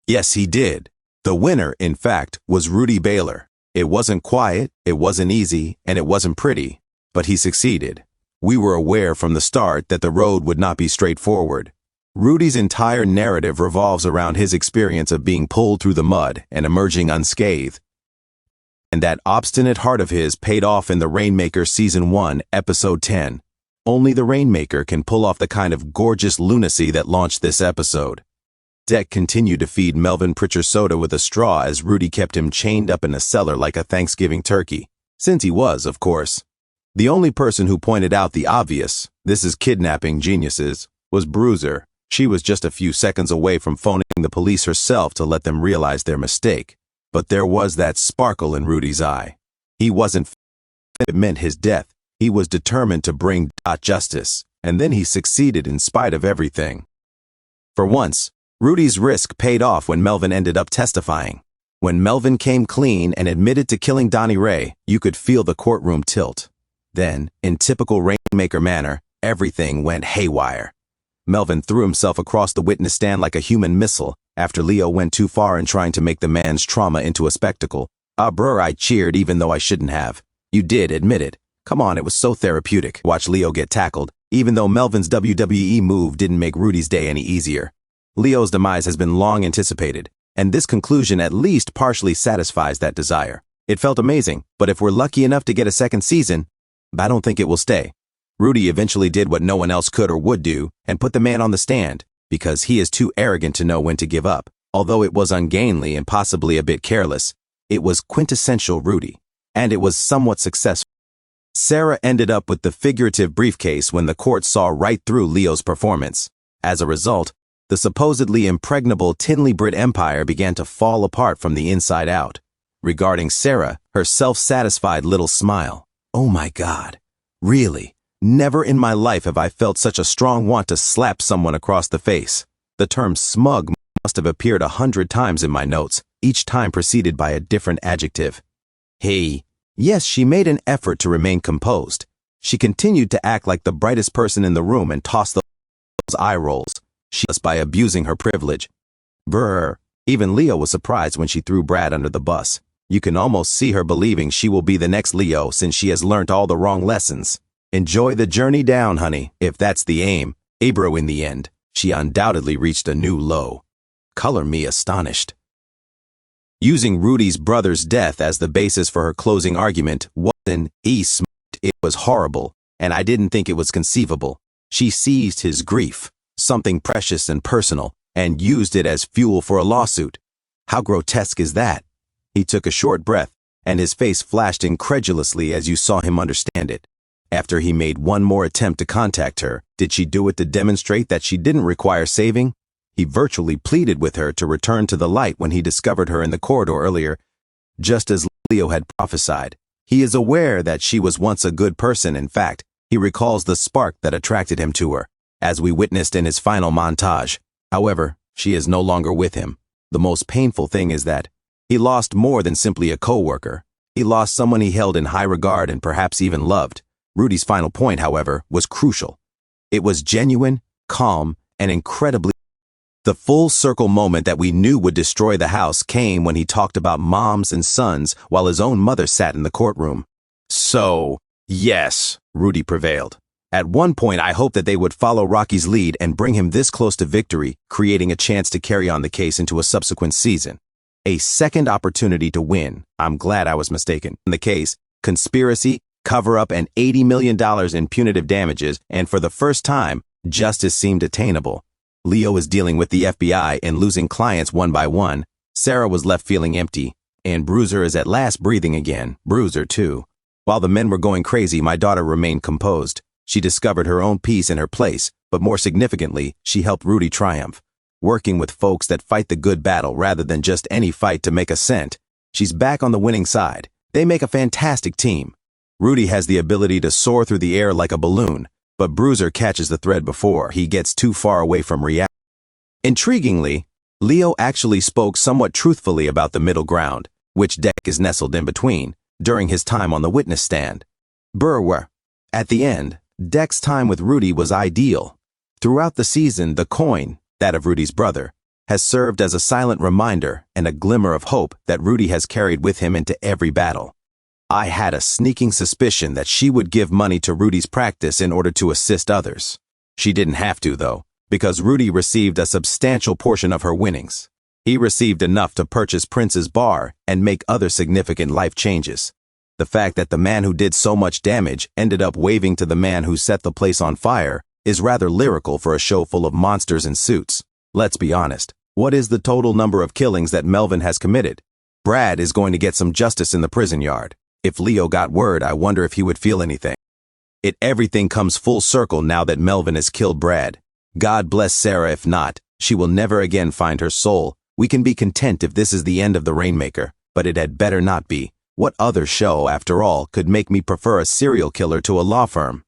Yes, he did. The winner, in fact, was Rudy Baylor. It wasn't quiet, it wasn't easy, and it wasn't pretty, but he succeeded. We were aware from the start that the road would not be straightforward. Rudy's entire narrative revolves around his experience of being pulled through the mud and emerging unscathed. And that obstinate heart of his paid off in the Rainmaker Season 1, Episode 10. Only the Rainmaker can pull off the kind of gorgeous lunacy that launched this episode. Deck continued to feed Melvin Pritchard soda with a straw as Rudy kept him chained up in a cellar like a Thanksgiving turkey, since he was, of course. The only person who pointed out the obvious, this is kidnapping geniuses, was Bruiser. She was just a few seconds away from phoning the police herself to let them realize their mistake. But there was that sparkle in Rudy's eye. He wasn't it meant his death. He was determined to bring justice, and then he succeeded in spite of everything. For once, Rudy's risk paid off when Melvin ended up testifying. When Melvin came clean and admitted to killing Donnie Ray, you could feel the courtroom tilt. Then, in typical Rainmaker manner, everything went haywire. Melvin threw himself across the witness stand like a human missile after Leo went too far in trying to make the man's trauma into a spectacle. Brr, I cheered even though I shouldn't have. You did, admit it. Come on, it was so therapeutic. Watch Leo get tackled, even though Melvin's WWE move didn't make Rudy's day any easier. Leo's demise has been long anticipated, and this conclusion at least partially satisfies that desire. It felt amazing, but if we're lucky enough to get a second season, I don't think it will stay. Rudy eventually did what no one else could or would do and put the man on the stand, because he is too arrogant to know when to give up. Although it was ungainly and possibly a bit careless, it was quintessential Rudy, and it was somewhat successful. Sarah ended up with the figurative briefcase when the court saw right through Leo's performance. As a result, the supposedly impregnable Tinley Brit empire began to fall apart from the inside out. Regarding Sarah, her self-satisfied little smile. Oh my God, really? Never in my life have I felt such a strong want to slap someone across the face. The term smug must have appeared 100 times in my notes, each time preceded by a different adjective. Hey. Yes, she made an effort to remain composed. She continued to act like the brightest person in the room and tossed those eye rolls. She was by abusing her privilege. Brr. Even Leo was surprised when she threw Brad under the bus. You can almost see her believing she will be the next Leo since she has learnt all the wrong lessons. Enjoy the journey down, honey, if that's the aim. Abro in the end. She undoubtedly reached a new low. Color me astonished. Using Rudy's brother's death as the basis for her closing argument wasn't smart, it was horrible, and I didn't think it was conceivable. She seized his grief, something precious and personal, and used it as fuel for a lawsuit. How grotesque is that? He took a short breath, and his face flashed incredulously as you saw him understand it. After he made one more attempt to contact her, did she do it to demonstrate that she didn't require saving? He virtually pleaded with her to return to the light when he discovered her in the corridor earlier, just as Leo had prophesied. He is aware that she was once a good person. In fact, he recalls the spark that attracted him to her, as we witnessed in his final montage. However, she is no longer with him. The most painful thing is that he lost more than simply a co-worker. He lost someone he held in high regard and perhaps even loved. Rudy's final point, however, was crucial. It was genuine, calm, and incredibly. The full circle moment that we knew would destroy the house came when he talked about moms and sons while his own mother sat in the courtroom. So, yes, Rudy prevailed. At one point, I hoped that they would follow Rocky's lead and bring him this close to victory, creating a chance to carry on the case into a subsequent season. A second opportunity to win. I'm glad I was mistaken. In the case, conspiracy, cover-up, and $80 million in punitive damages, and for the first time, justice seemed attainable. Leo is dealing with the FBI and losing clients one by one. Sarah was left feeling empty, and Bruiser is at last breathing again. Bruiser, too. While the men were going crazy, my daughter remained composed. She discovered her own peace in her place, but more significantly, she helped Rudy triumph. Working with folks that fight the good battle rather than just any fight to make a cent. She's back on the winning side. They make a fantastic team. Rudy has the ability to soar through the air like a balloon, but Bruiser catches the thread before he gets too far away from reality. Intriguingly, Leo actually spoke somewhat truthfully about the middle ground, which Deck is nestled in between, during his time on the witness stand. At the end, Deck's time with Rudy was ideal. Throughout the season, the coin, that of Rudy's brother, has served as a silent reminder and a glimmer of hope that Rudy has carried with him into every battle. I had a sneaking suspicion that she would give money to Rudy's practice in order to assist others. She didn't have to, though, because Rudy received a substantial portion of her winnings. He received enough to purchase Prince's bar and make other significant life changes. The fact that the man who did so much damage ended up waving to the man who set the place on fire is rather lyrical for a show full of monsters in suits. Let's be honest. What is the total number of killings that Melvin has committed? Brad is going to get some justice in the prison yard. If Leo got word, I wonder if he would feel anything. Everything comes full circle now that Melvin has killed Brad. God bless Sarah if not. She will never again find her soul. We can be content if this is the end of the Rainmaker, but it had better not be. What other show, after all, could make me prefer a serial killer to a law firm?